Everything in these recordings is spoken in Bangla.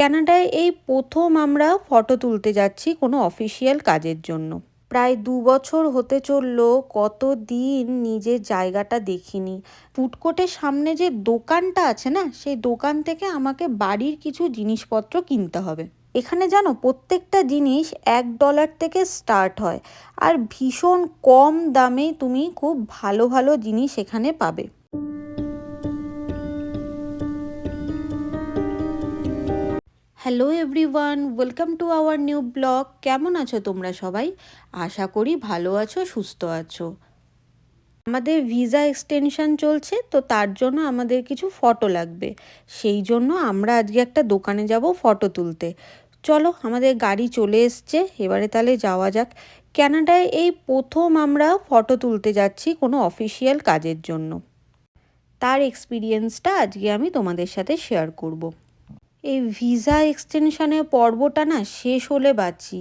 কানাডায় এই প্রথম আমরা ফটো তুলতে যাচ্ছি কোনো অফিসিয়াল কাজের জন্য। প্রায় 2 বছর হতে চললো, কতদিন নিজের জায়গাটা দেখিনি। ফুড কোর্টের সামনে যে দোকানটা আছে না, সেই দোকান থেকে আমাকে বাড়ির কিছু জিনিসপত্র কিনতে হবে। এখানে জানো, প্রত্যেকটা জিনিস $1 থেকে স্টার্ট হয়, আর ভীষণ কম দামে তুমি খুব ভালো ভালো জিনিস এখানে পাবে। Hello everyone, welcome to our new blog. কেমন আছো তোমরা সবাই? আশা করি ভালো আছো, সুস্থ আছো। আমাদের ভিসা এক্সটেনশন চলছে, তো তার জন্য আমাদের কিছু ফটো লাগবে। সেই জন্য আমরা আজকে একটা দোকানে যাব ফটো তুলতে। চলো, আমাদের গাড়ি চলে এসছে, এবারে তাহলে যাওয়া যাক। কানাডায় এই প্রথম আমরা ফটো তুলতে যাচ্ছি কোনো অফিসিয়াল কাজের জন্য। তার এক্সপিরিয়েন্সটা আজকে আমি তোমাদের সাথে শেয়ার করব। এই ভিসা এক্সটেনশনের পর্বটা না শেষ হলে বাঁচি,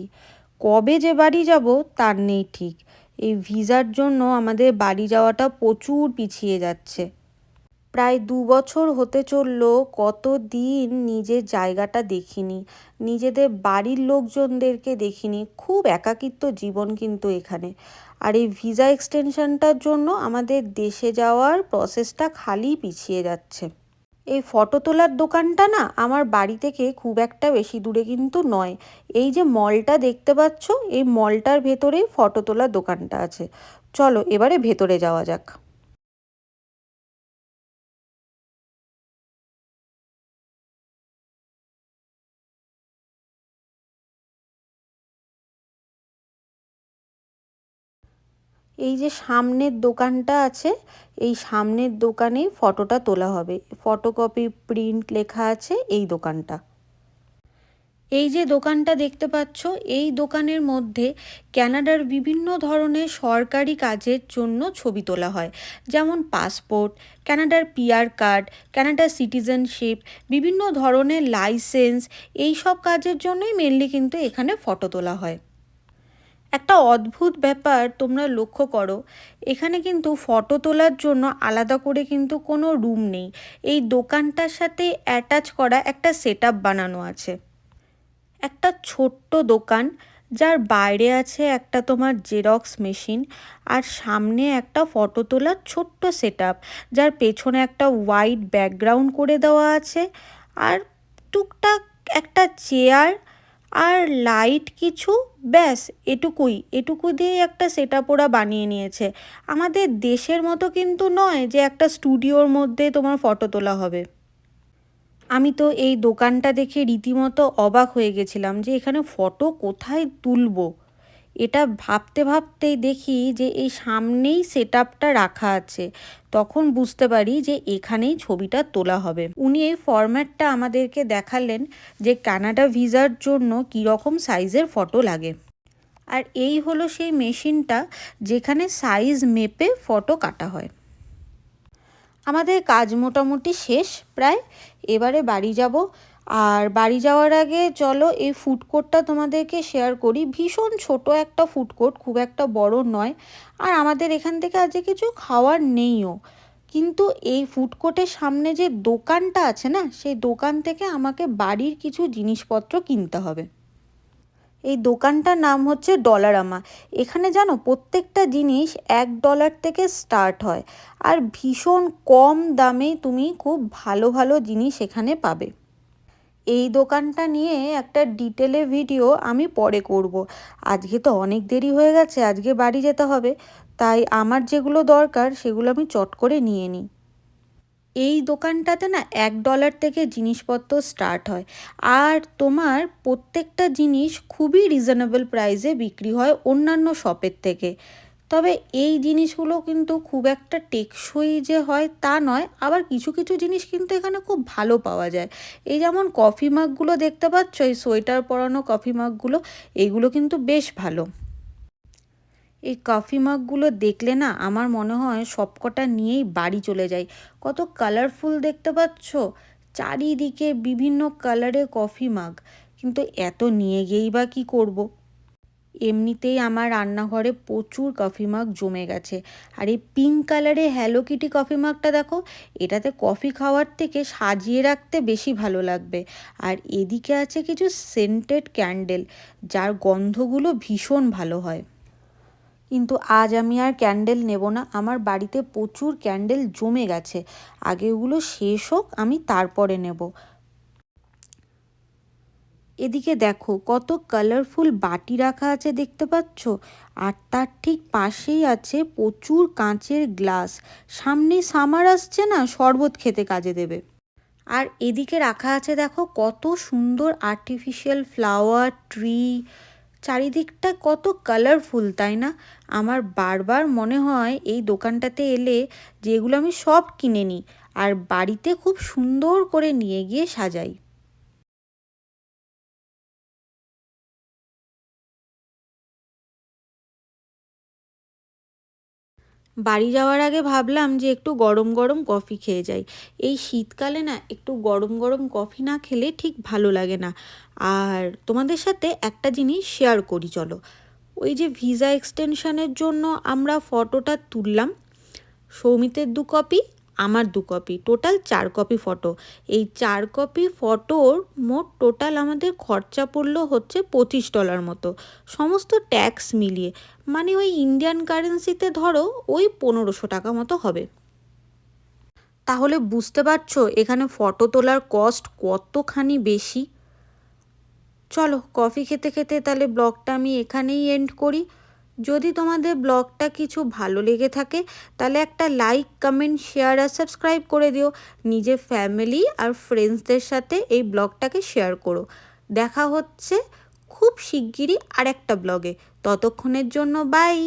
কবে যে বাড়ি যাব তার নেই ঠিক। এই ভিসার জন্য আমাদের বাড়ি যাওয়াটা প্রচুর পিছিয়ে যাচ্ছে। প্রায় 2 বছর হতে চললো, কতদিন নিজের জায়গাটা দেখিনি, নিজেদের বাড়ির লোকজনদেরকে দেখিনি। খুব একাকিত্ব জীবন কিন্তু এখানে। আর এই ভিসা এক্সটেনশনটার জন্য আমাদের দেশে যাওয়ার প্রসেসটা খালি পিছিয়ে যাচ্ছে। এই ফটো তোলার দোকানটা না আমার বাড়ি থেকে খুব একটা বেশি দূরে কিন্তু নয়। এই যে মলটা দেখতে পাচ্ছ, এই মলটার ভেতরেই ফটো তোলার দোকানটা আছে। চলো এবারে ভেতরে যাওয়া যাক। এই যে সামনের দোকানটা আছে, এই সামনের দোকানেই ফটোটা তোলা হবে। ফটোকপি প্রিন্ট লেখা আছে এই দোকানটা। এই যে দোকানটা দেখতে পাচ্ছ, এই দোকানের মধ্যে কানাডার বিভিন্ন ধরনের সরকারি কাজের জন্য ছবি তোলা হয়। যেমন পাসপোর্ট, কানাডার পিআর কার্ড, কানাডার সিটিজেনশিপ, বিভিন্ন ধরনের লাইসেন্স, এই সব কাজের জন্যই মেনলি কিন্তু এখানে ফটো তোলা হয়। একটা অদ্ভুত ব্যাপার তোমরা লক্ষ্য করো, এখানে কিন্তু ফটো তোলার জন্য আলাদা করে কিন্তু কোনো রুম নেই। এই দোকানটার সাথে অ্যাটাচ করা একটা সেটআপ বানানো আছে। একটা ছোট্ট দোকান, যার বাইরে আছে একটা তোমার জেরক্স মেশিন, আর সামনে একটা ফটো তোলার ছোট্ট সেটআপ, যার পেছনে একটা হোয়াইট ব্যাকগ্রাউন্ড করে দেওয়া আছে। আর টুকটাক একটা চেয়ার আর লাইট কিছু, ব্যাস এটুকু দিয়ে একটা সেটআপ ওরা বানিয়ে নিয়েছে। আমাদের দেশের মতো কিন্তু নয় যে একটা স্টুডিওর মধ্যে তোমার ফটো তোলা হবে। আমি তো এই দোকানটা দেখে রীতিমতো অবাক হয়ে গেছিলাম যে এখানে ফটো কোথায় তুলবো। এটা ভাবতে ভাবতেই দেখি যে এই সামনেই সেটআপটা রাখা আছে। তখন বুঝতে পারি যে এখানেই ছবিটা তোলা হবে। উনি এই ফরম্যাটটা আমাদেরকে দেখালেন যে কানাডা ভিসার জন্য কীরকম সাইজের ফটো লাগে। আর এই হলো সেই মেশিনটা যেখানে সাইজ মেপে ফটো কাটা হয়। আমাদের কাজ মোটামুটি শেষ প্রায়, এবারে বাড়ি যাব। আর বাড়ি যাওয়ার আগে চলো এই ফুড কোর্টটা তোমাদেরকে শেয়ার করি। ভীষণ ছোট একটা ফুড কোর্ট, খুব একটা বড় নয়। আর আমাদের এখান থেকে আজকে কিছু খাওয়ার নেইও, কিন্তু এই ফুড কোর্টের সামনে যে দোকানটা আছে না, সেই দোকান থেকে আমাকে বাড়ির কিছু জিনিসপত্র কিনতে হবে। এই দোকানটার নাম হচ্ছে ডলারামা। এখানে জানো, প্রত্যেকটা জিনিস $1 থেকে স্টার্ট হয়, আর ভীষণ কম দামে তুমি খুব ভালো ভালো জিনিস এখানে পাবে। এই দোকানটা নিয়ে একটা ডিটেলে ভিডিও আমি পরে করব। আজকে তো অনেক দেরি হয়ে গেছে, আজকে বাড়ি যেতে হবে, তাই আমার যেগুলো দরকার সেগুলো আমি চট করে নিয়ে নিই। এই দোকানটাতে না $1 থেকে জিনিসপত্র স্টার্ট হয়, আর তোমার প্রত্যেকটা জিনিস খুবই রিজনেবল প্রাইসে বিক্রি হয় অন্যান্য শপের থেকে। তবে এই জিনিসগুলো কিন্তু খুব একটা টেকসই যে হয় তা নয়, আবার কিছু কিছু জিনিস কিন্তু এখানে খুব ভালো পাওয়া যায়। এই যেমন কফি মাগগুলো দেখতে পাচ্ছ, এই সোয়েটার পরানো কফি মাগগুলো, এইগুলো কিন্তু বেশ ভালো। এই কফি মাগগুলো দেখলে না আমার মনে হয় সবকটা নিয়েই বাড়ি চলে যাই। কত কালারফুল দেখতে পাচ্ছ, চারিদিকে বিভিন্ন কালারের কফি মাগ, কিন্তু এত নিয়ে গিয়েই বা কী করব। এমনিতেই আমার রান্নাঘরে প্রচুর কফি মাগ জমে গেছে। আর এই পিঙ্ক কালারে হ্যালো কিটি কফি মাগটা দেখো, এটাতে কফি খাওয়ার থেকে সাজিয়ে রাখতে বেশি ভালো লাগবে। আর এদিকে আছে কিছু সেন্টেড ক্যান্ডেল, যার গন্ধগুলো ভীষণ ভালো হয়। কিন্তু আজ আমি আর ক্যান্ডেল নেব না, আমার বাড়িতে প্রচুর ক্যান্ডেল জমে গেছে। আগে ওগুলো শেষ হোক, আমি তারপরে নেব। এদিকে দেখো কত কালারফুল বাটি রাখা আছে, দেখতে পাচ্ছ? আর তার ঠিক পাশেই আছে প্রচুর কাঁচের গ্লাস। সামনে সামার আসছে না, শরবত খেতে কাজে দেবে। আর এদিকে রাখা আছে দেখো কত সুন্দর আর্টিফিশিয়াল ফ্লাওয়ার, ট্রি, চারিদিকটা কত কালারফুল, তাই না? আমার বারবার মনে হয় এই দোকানটাতে এলে যেগুলো আমি সব কিনে নিই আর বাড়িতে খুব সুন্দর করে নিয়ে গিয়ে সাজাই। বাড়ি যাওয়ার আগে ভাবলাম যে একটু গরম গরম কফি খেয়ে যাই। এই শীতকালে না একটু গরম গরম কফি না খেলে ঠিক ভালো লাগে না। আর তোমাদের সাথে একটা জিনিস শেয়ার করি, চলো। ওই যে ভিসা এক্সটেনশনের জন্য আমরা ফটোটা তুললাম, সৌমিতের 2 কপি, আমার 2 কপি, টোটাল 4 কপি ফটো। এই 4 কপি ফটোর মোট টোটাল আমাদের খরচা পড়লো হচ্ছে $25 মতো, সমস্ত ট্যাক্স মিলিয়ে। মানে ওই ইন্ডিয়ান কারেন্সিতে ধরো ওই 1500 টাকা মতো হবে। তাহলে বুঝতে পারছো এখানে ফটো তোলার কস্ট কতখানি বেশি। চলো কফি খেতে খেতে তাহলে ব্লগটা আমি এখানেই এন্ড করি। যদি তোমাদের ব্লগটা কিছু ভালো লেগে থাকে তাহলে একটা লাইক, কমেন্ট, শেয়ার আর সাবস্ক্রাইব করে দিও। নিজের ফ্যামিলি আর ফ্রেন্ডসদের সাথে এই ব্লগটাকে শেয়ার করো। দেখা হচ্ছে খুব শিগগিরই আরেকটা ব্লগে। ততক্ষণের জন্য বাই।